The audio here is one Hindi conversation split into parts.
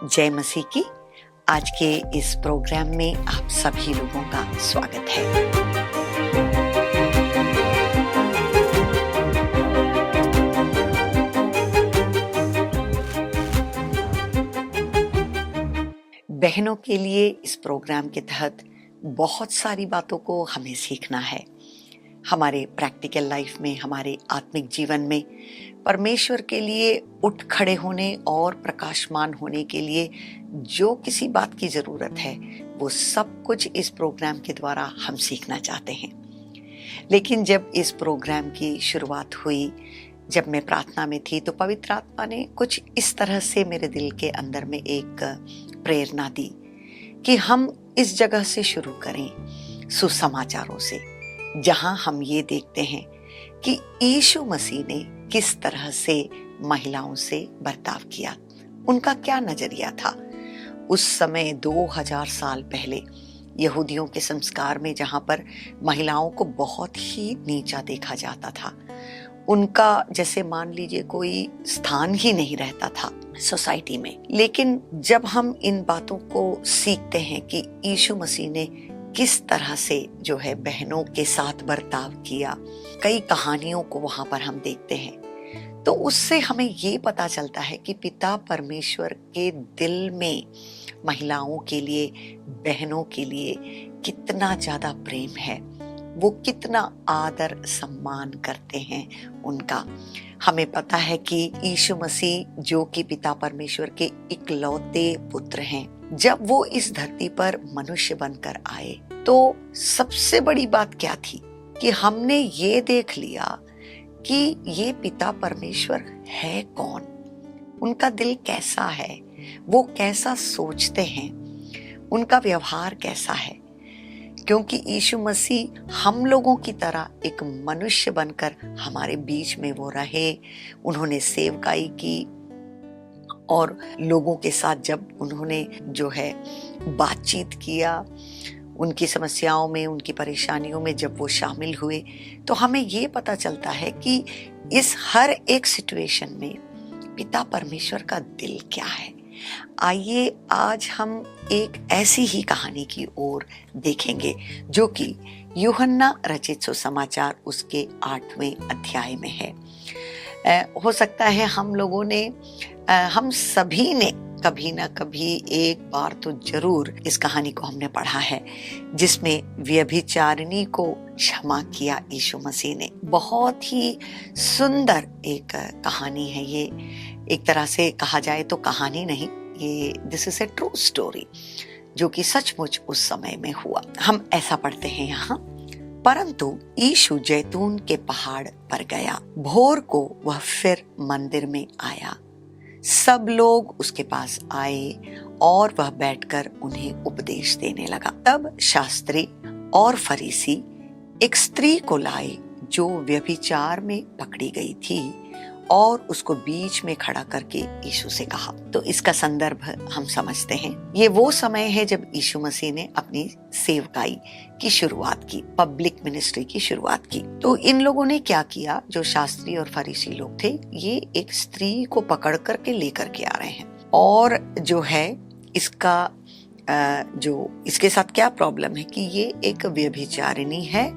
जय मसीह की। आज के इस प्रोग्राम में आप सभी लोगों का स्वागत है। बहनों के लिए इस प्रोग्राम के तहत बहुत सारी बातों को हमें सीखना है। हमारे प्रैक्टिकल लाइफ में, हमारे आत्मिक जीवन में परमेश्वर के लिए उठ खड़े होने और प्रकाशमान होने के लिए जो किसी बात की ज़रूरत है वो सब कुछ इस प्रोग्राम के द्वारा हम सीखना चाहते हैं। लेकिन जब इस प्रोग्राम की शुरुआत हुई, जब मैं प्रार्थना में थी, तो पवित्र आत्मा ने कुछ इस तरह से मेरे दिल के अंदर में एक प्रेरणा दी कि हम इस जगह से शुरू करें सुसमाचारों से, जहां हम ये देखते हैं कि यीशु मसीह ने किस तरह से महिलाओं से बर्ताव किया, उनका क्या नजरिया था। उस समय 2000 साल पहले यहूदियों के संस्कार में, जहां पर महिलाओं को बहुत ही नीचा देखा जाता था, उनका जैसे मान लीजिए कोई स्थान ही नहीं रहता था सोसाइटी में। लेकिन जब हम इन बातों को सीखते हैं कि यीशु मसीह ने किस तरह से जो है बहनों के साथ बर्ताव किया, कई कहानियों को वहां पर हम देखते हैं, तो उससे हमें ये पता चलता है कि पिता परमेश्वर के दिल में महिलाओं के लिए, बहनों के लिए कितना ज्यादा प्रेम है, वो कितना आदर सम्मान करते हैं उनका। हमें पता है कि यीशु मसीह जो कि पिता परमेश्वर के इकलौते पुत्र हैं, जब वो इस धरती पर मनुष्य बनकर आए तो सबसे बड़ी बात क्या थी कि हमने ये देख लिया कि ये पिता परमेश्वर है कौन, उनका दिल कैसा है, वो कैसा सोचते हैं, उनका व्यवहार कैसा है। क्योंकि यीशु मसीह हम लोगों की तरह एक मनुष्य बनकर हमारे बीच में वो रहे, उन्होंने सेवकाई की और लोगों के साथ जब उन्होंने जो है बातचीत किया, उनकी समस्याओं में, उनकी परेशानियों में जब वो शामिल हुए, तो हमें ये पता चलता है कि इस हर एक सिचुएशन में पिता परमेश्वर का दिल क्या है। आइए आज हम एक ऐसी ही कहानी की ओर देखेंगे जो कि यूहन्ना रचित सुसमाचार उसके 8वें अध्याय में है। हो सकता है हम लोगों ने, हम सभी ने कभी ना कभी एक बार तो जरूर इस कहानी को हमने पढ़ा है, जिसमें व्यभिचारिणी को क्षमा किया यीशु मसीह ने। बहुत ही सुंदर एक कहानी है ये। एक तरह से कहा जाए तो कहानी नहीं, ये this is a true story जो कि सचमुच उस समय में हुआ। हम ऐसा पढ़ते हैं यहाँ, परंतु यीशु जैतून के पहाड़ पर गया। भोर को वह फिर मंदिर में आया। सब लोग उसके पास आए और वह बैठकर उन्हें उपदेश देने लगा। तब शास्त्री और फरीसी एक स्त्री को लाए जो व्यभिचार में पकड़ी गई थी और उसको बीच में खड़ा करके यीशु से कहा। तो इसका संदर्भ हम समझते हैं, ये वो समय है जब यीशु मसीह ने अपनी सेवकाई की शुरुआत की, पब्लिक मिनिस्ट्री की शुरुआत की। तो इन लोगों ने क्या किया, जो शास्त्री और फरीसी लोग थे, ये एक स्त्री को पकड़ करके लेकर के आ रहे हैं और जो है इसका जो इसके साथ क्या प्रॉब्लम है कि ये एक व्यभिचारिणी है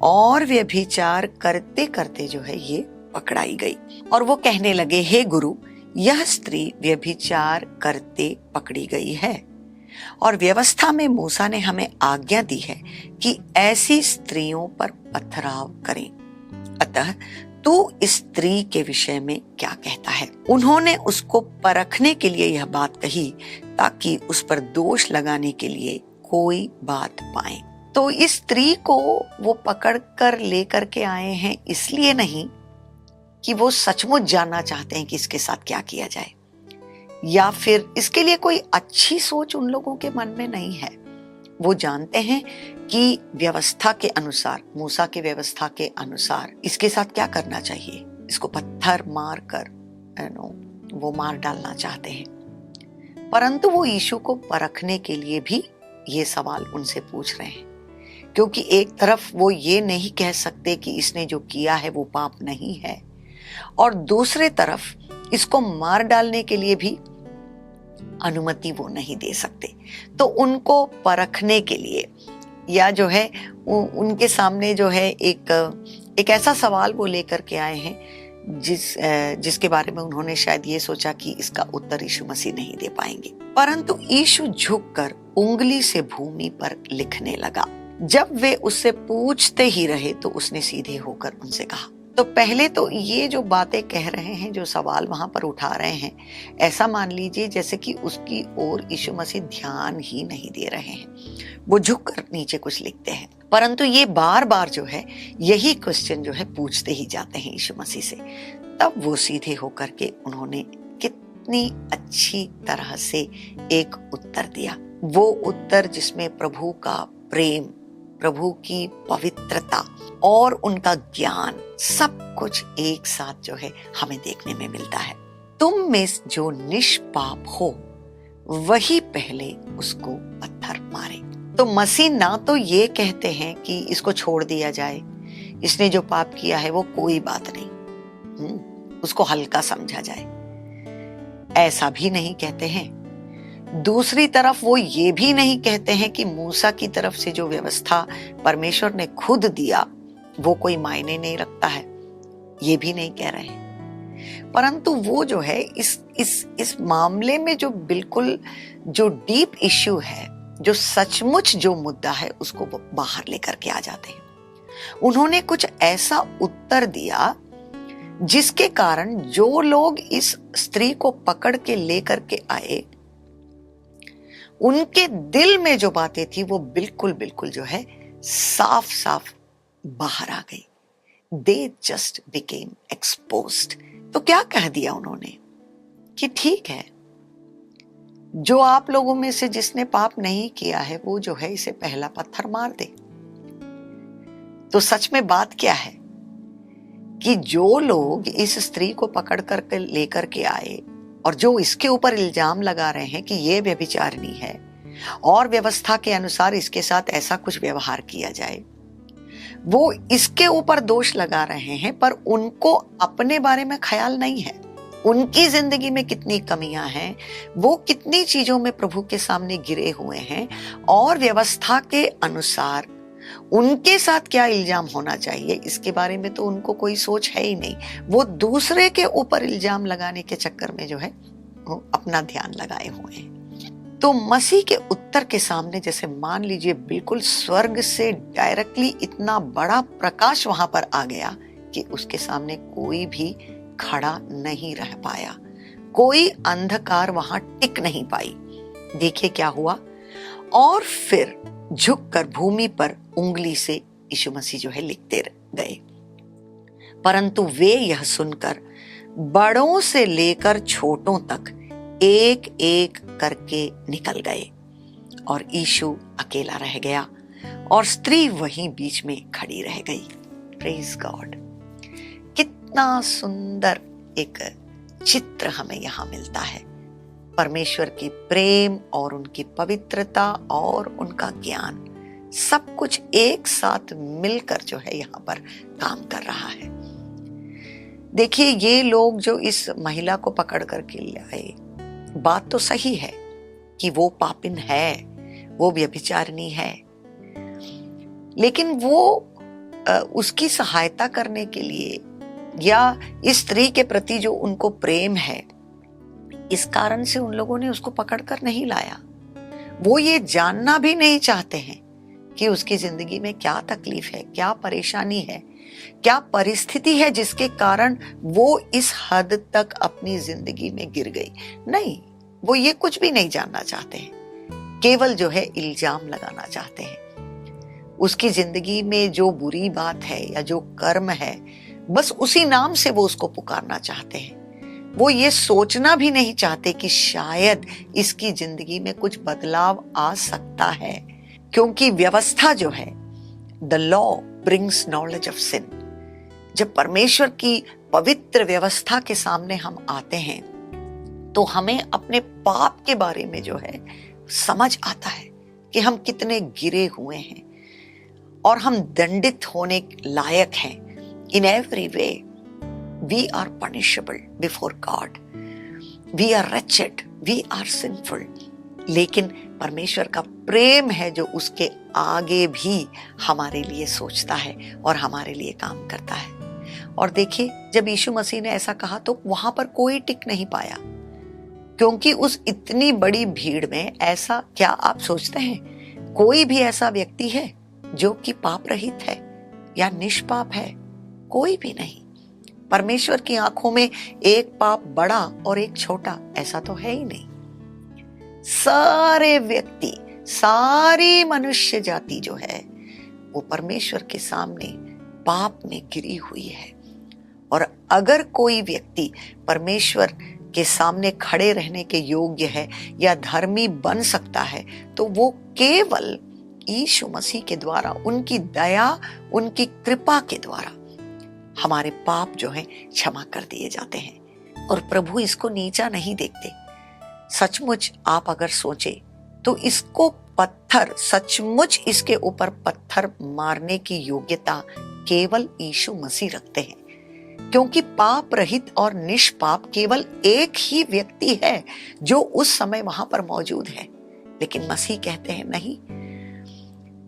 और व्यभिचार करते करते जो है ये पकड़ाई गई। और वो कहने लगे, हे गुरु, यह स्त्री व्यभिचार करते पकड़ी गई है और व्यवस्था में मूसा ने हमें आज्ञा दी है कि ऐसी स्त्रियों पर पथराव करें। अतः तू इस स्त्री के विषय में क्या कहता है? उन्होंने उसको परखने के लिए यह बात कही ताकि उस पर दोष लगाने के लिए कोई बात पाए। तो इस स्त्री को वो पकड़ कर लेकर के आए हैं इसलिए नहीं कि वो सचमुच जानना चाहते हैं कि इसके साथ क्या किया जाए, या फिर इसके लिए कोई अच्छी सोच उन लोगों के मन में नहीं है। वो जानते हैं कि व्यवस्था के अनुसार, मूसा के व्यवस्था के अनुसार इसके साथ क्या करना चाहिए, इसको पत्थर मार कर वो मार डालना चाहते हैं। परंतु वो यीशु को परखने के लिए भी ये सवाल उनसे पूछ रहे हैं, क्योंकि एक तरफ वो ये नहीं कह सकते कि इसने जो किया है वो पाप नहीं है, और दूसरे तरफ इसको मार डालने के लिए भी अनुमति वो नहीं दे सकते। तो उनको परखने के लिए या जो है उनके सामने जो है एक ऐसा सवाल वो लेकर के आए हैं जिसके बारे में उन्होंने शायद ये सोचा कि इसका उत्तर यीशु मसीह नहीं दे पाएंगे। परंतु यीशु झुककर उंगली से भूमि पर लिखने लगा। जब वे उससे पूछते ही रहे तो उसने सीधे होकर उनसे कहा। तो पहले तो ये जो बातें कह रहे हैं, जो सवाल वहां पर उठा रहे हैं, ऐसा मान लीजिए जैसे कि उसकी ओर यीशु मसीह ध्यान ही नहीं दे रहे हैं। वो झुक कर नीचे कुछ लिखते हैं, परंतु ये बार बार जो है यही क्वेश्चन जो है पूछते ही जाते हैं यीशु मसीह से। तब वो सीधे होकर के उन्होंने कितनी अच्छी तरह से एक उत्तर दिया। वो उत्तर जिसमें प्रभु का प्रेम, प्रभु की पवित्रता और उनका ज्ञान सब कुछ एक साथ जो है हमें देखने में मिलता है। तुम में जो निष्पाप हो वही पहले उसको पत्थर मारे। तो मसीह ना तो ये कहते हैं कि इसको छोड़ दिया जाए, इसने जो पाप किया है वो कोई बात नहीं, उसको हल्का समझा जाए, ऐसा भी नहीं कहते हैं। दूसरी तरफ वो ये भी नहीं कहते हैं कि मूसा की तरफ से जो व्यवस्था परमेश्वर ने खुद दिया वो कोई मायने नहीं रखता है, ये भी नहीं कह रहे हैं। परंतु वो जो है इस मामले में जो बिल्कुल जो डीप इश्यू है, जो सचमुच जो मुद्दा है, उसको बाहर लेकर के आ जाते हैं। उन्होंने कुछ ऐसा उत्तर दिया जिसके कारण जो लोग इस स्त्री को पकड़ के लेकर के आए, उनके दिल में जो बातें थी वो बिल्कुल बिल्कुल जो है साफ साफ बाहर आ गई। They just became exposed। तो क्या कह दिया उन्होंने कि ठीक है, जो आप लोगों में से जिसने पाप नहीं किया है वो जो है इसे पहला पत्थर मार दे। तो सच में बात क्या है कि जो लोग इस स्त्री को पकड़ कर लेकर के आए और जो इसके ऊपर इल्जाम लगा रहे हैं कि ये व्यभिचारिणी है और व्यवस्था के अनुसार इसके साथ ऐसा कुछ व्यवहार किया जाए, वो इसके ऊपर दोष लगा रहे हैं, पर उनको अपने बारे में ख्याल नहीं है। उनकी जिंदगी में कितनी कमियां हैं, वो कितनी चीजों में प्रभु के सामने गिरे हुए हैं और व्यवस्था के अनुसार उनके साथ क्या इल्जाम होना चाहिए इसके बारे में तो उनको कोई सोच है ही नहीं। वो दूसरे के ऊपर इल्जाम लगाने के चक्कर में जो है वो अपना ध्यान लगाए हुए हैं। तो मसीह के उत्तर के सामने जैसे मान लीजिए बिल्कुल स्वर्ग से डायरेक्टली इतना बड़ा प्रकाश वहां पर आ गया कि उसके सामने कोई भी खड़ा नहीं रह पाया, कोई अंधकार वहां टिक नहीं पाई। देखिए क्या हुआ, और फिर झुककर भूमि पर उंगली से यीशु मसीह जो है लिखते गए। परंतु वे यह सुनकर बड़ों से लेकर छोटों तक एक एक करके निकल गए और यीशु अकेला रह गया और स्त्री वहीं बीच में खड़ी रह गई। Praise God. कितना सुंदर एक चित्र हमें यहाँ मिलता है, परमेश्वर की प्रेम और उनकी पवित्रता और उनका ज्ञान सब कुछ एक साथ मिलकर जो है यहाँ पर काम कर रहा है। देखिए, ये लोग जो इस महिला को पकड़ करके लाए, बात तो सही है कि वो पापिन है, वो व्यभिचारिणी है, लेकिन वो उसकी सहायता करने के लिए या इस स्त्री के प्रति जो उनको प्रेम है, इस कारण से उन लोगों ने उसको पकड़कर नहीं लाया। वो ये जानना भी नहीं चाहते हैं कि उसकी जिंदगी में क्या तकलीफ है, क्या परेशानी है, क्या परिस्थिति है जिसके कारण वो इस हद तक अपनी जिंदगी में गिर गई। नहीं, वो ये कुछ भी नहीं जानना चाहते हैं, केवल जो है इल्जाम लगाना चाहते हैं। उसकी जिंदगी में जो बुरी बात है या जो कर्म है, बस उसी नाम से वो उसको पुकारना चाहते हैं। वो ये सोचना भी नहीं चाहते कि शायद इसकी जिंदगी में कुछ बदलाव आ सकता है, क्योंकि व्यवस्था जो है, the law brings knowledge of sin. जब परमेश्वर की पवित्र व्यवस्था के सामने हम आते हैं तो हमें अपने पाप के बारे में जो है समझ आता है कि हम कितने गिरे हुए हैं और हम दंडित होने लायक हैं। In every way we are punishable before God. We are wretched, we are sinful, लेकिन परमेश्वर का प्रेम है जो उसके आगे भी हमारे लिए सोचता है और हमारे लिए काम करता है। और देखिए, जब यीशु मसीह ने ऐसा कहा तो वहां पर कोई टिक नहीं पाया, क्योंकि उस इतनी बड़ी भीड़ में ऐसा, क्या आप सोचते हैं कोई भी ऐसा व्यक्ति है जो कि पाप रहित है या निष्पाप है? कोई भी नहीं। परमेश्वर की आंखों में एक पाप बड़ा और एक छोटा, ऐसा तो है ही नहीं। सारे व्यक्ति, सारी मनुष्य जाति जो है वो परमेश्वर के सामने पाप में गिरी हुई है। और अगर कोई व्यक्ति परमेश्वर के सामने खड़े रहने के योग्य है या धर्मी बन सकता है तो वो केवल यीशु मसीह के द्वारा, उनकी दया, उनकी कृपा के द्वारा हमारे पाप जो हैं क्षमा कर दिए जाते हैं। और प्रभु इसको नीचा नहीं देखते। सचमुच आप अगर सोचे तो इसको पत्थर, सचमुच इसके ऊपर पत्थर मारने की योग्यता केवल यीशु मसीह रखते हैं, क्योंकि पाप रहित और निष्पाप केवल एक ही व्यक्ति है जो उस समय वहां पर मौजूद है। लेकिन मसीह कहते हैं नहीं,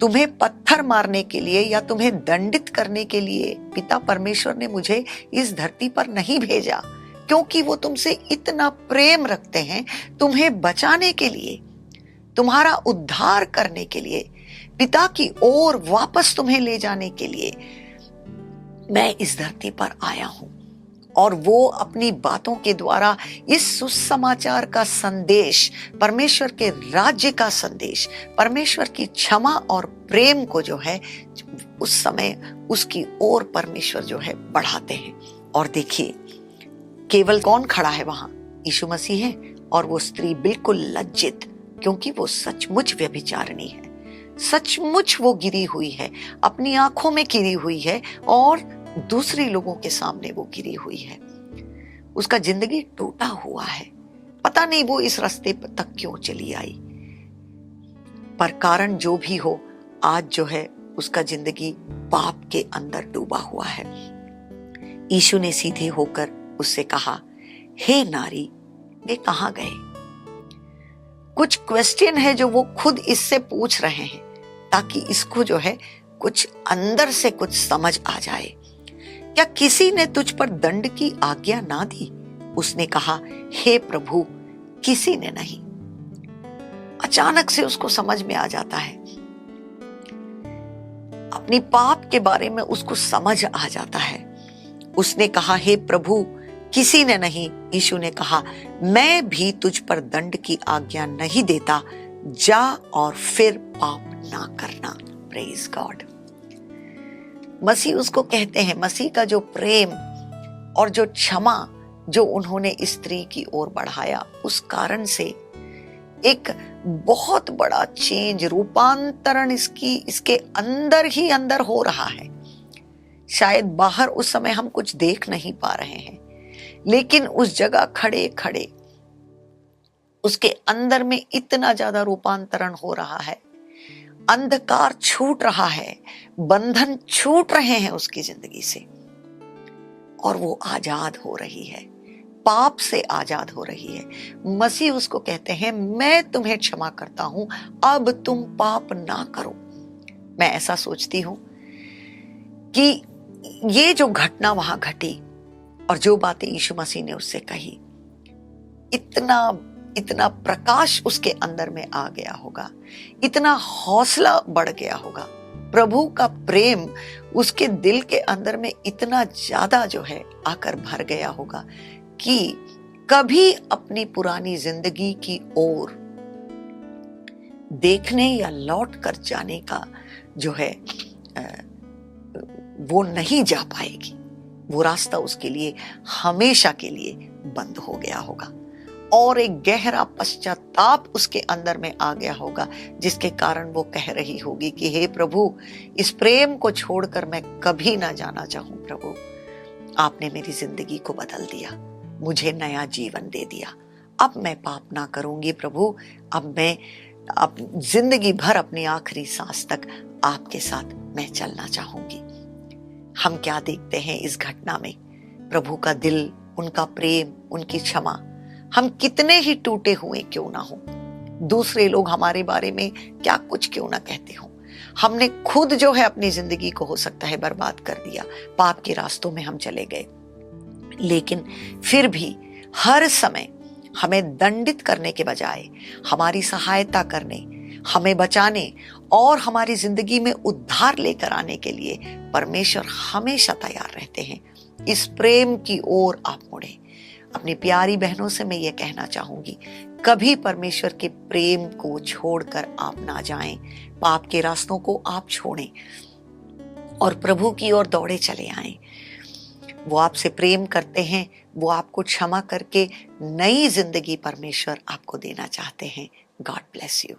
तुम्हें पत्थर मारने के लिए या तुम्हें दंडित करने के लिए पिता परमेश्वर ने मुझे इस धरती पर नहीं भेजा, क्योंकि वो तुमसे इतना प्रेम रखते हैं। तुम्हें बचाने के लिए, तुम्हारा उद्धार करने के लिए, पिता की ओर वापस तुम्हें ले जाने के लिए मैं इस धरती पर आया हूं। और वो अपनी बातों के द्वारा इस सुसमाचार का संदेश, परमेश्वर के राज्य का संदेश, परमेश्वर की क्षमा और प्रेम को जो है उस समय उसकी ओर परमेश्वर जो है बढ़ाते हैं। और देखिए, केवल कौन खड़ा है वहां? यीशु मसीह है। और वो स्त्री बिल्कुल लज्जित, क्योंकि वो सचमुच व्यभिचारिणी है, सचमुच वो गिरी हुई है, अपनी आंखों में गिरी हुई है और दूसरे लोगों के सामने वो गिरी हुई है। उसका जिंदगी टूटा हुआ है। पता नहीं वो इस रास्ते तक क्यों चली आई, पर कारण जो भी हो, आज जो है उसका जिंदगी पाप के अंदर डूबा हुआ है। यीशु ने सीधे होकर उससे कहा, हे नारी, वे कहां गए? कुछ क्वेश्चन है जो वो खुद इससे पूछ रहे हैं, ताकि इसको जो है कुछ अंदर से कुछ समझ आ जाए। क्या किसी ने तुझ पर दंड की आज्ञा ना दी? उसने कहा, हे प्रभु, किसी ने नहीं। अचानक से उसको समझ में आ जाता है, अपनी पाप के बारे में उसको समझ आ जाता है। उसने कहा, हे प्रभु, किसी ने नहीं। यीशु ने कहा, मैं भी तुझ पर दंड की आज्ञा नहीं देता, जा और फिर पाप ना करना। Praise God. मसीह उसको कहते हैं, मसीह का जो प्रेम और जो क्षमा जो उन्होंने स्त्री की ओर बढ़ाया, उस कारण से एक बहुत बड़ा चेंज, रूपांतरण इसके अंदर ही अंदर हो रहा है। शायद बाहर उस समय हम कुछ देख नहीं पा रहे हैं, लेकिन उस जगह खड़े खड़े उसके अंदर में इतना ज्यादा रूपांतरण हो रहा है। अंधकार छूट रहा है, बंधन छूट रहे हैं उसकी जिंदगी से, और वो आजाद हो रही है, पाप से आजाद हो रही है। मसीह उसको कहते हैं, मैं तुम्हें क्षमा करता हूं, अब तुम पाप ना करो। मैं ऐसा सोचती हूं कि ये जो घटना वहां घटी और जो बातें यीशु मसीह ने उससे कही, इतना प्रकाश उसके अंदर में आ गया होगा, इतना हौसला बढ़ गया होगा, प्रभु का प्रेम उसके दिल के अंदर में इतना ज्यादा जो है आकर भर गया होगा कि कभी अपनी पुरानी जिंदगी की ओर देखने या लौट कर जाने का जो है वो नहीं जा पाएगी। वो रास्ता उसके लिए हमेशा के लिए बंद हो गया होगा, और एक गहरा पश्चाताप उसके अंदर में आ गया होगा, जिसके कारण वो कह रही होगी कि हे प्रभु, इस प्रेम को छोड़कर मैं कभी ना जाना चाहूं। प्रभु, आपने मेरी जिंदगी को बदल दिया, मुझे नया जीवन दे दिया। अब मैं पाप ना करूंगी प्रभु, अब मैं जिंदगी भर अपनी आखिरी सांस तक आपके साथ मैं चलना चाहूंगी। हम क्या देखते हैं इस घटना में? प्रभु का दिल, उनका प्रेम, उनकी क्षमा। हम कितने ही टूटे हुए क्यों ना हो, दूसरे लोग हमारे बारे में क्या कुछ क्यों ना कहते हो, हमने खुद जो है अपनी जिंदगी को हो सकता है बर्बाद कर दिया, पाप के रास्तों में हम चले गए, लेकिन फिर भी हर समय हमें दंडित करने के बजाय हमारी सहायता करने, हमें बचाने और हमारी जिंदगी में उद्धार लेकर आने के लिए परमेश्वर हमेशा तैयार रहते हैं। इस प्रेम की ओर आप मुड़े। अपनी प्यारी बहनों से मैं ये कहना चाहूंगी, कभी परमेश्वर के प्रेम को छोड़कर आप ना जाएं, पाप के रास्तों को आप छोड़ें और प्रभु की ओर दौड़े चले आएं। वो आपसे प्रेम करते हैं, वो आपको क्षमा करके नई जिंदगी परमेश्वर आपको देना चाहते हैं। God bless you.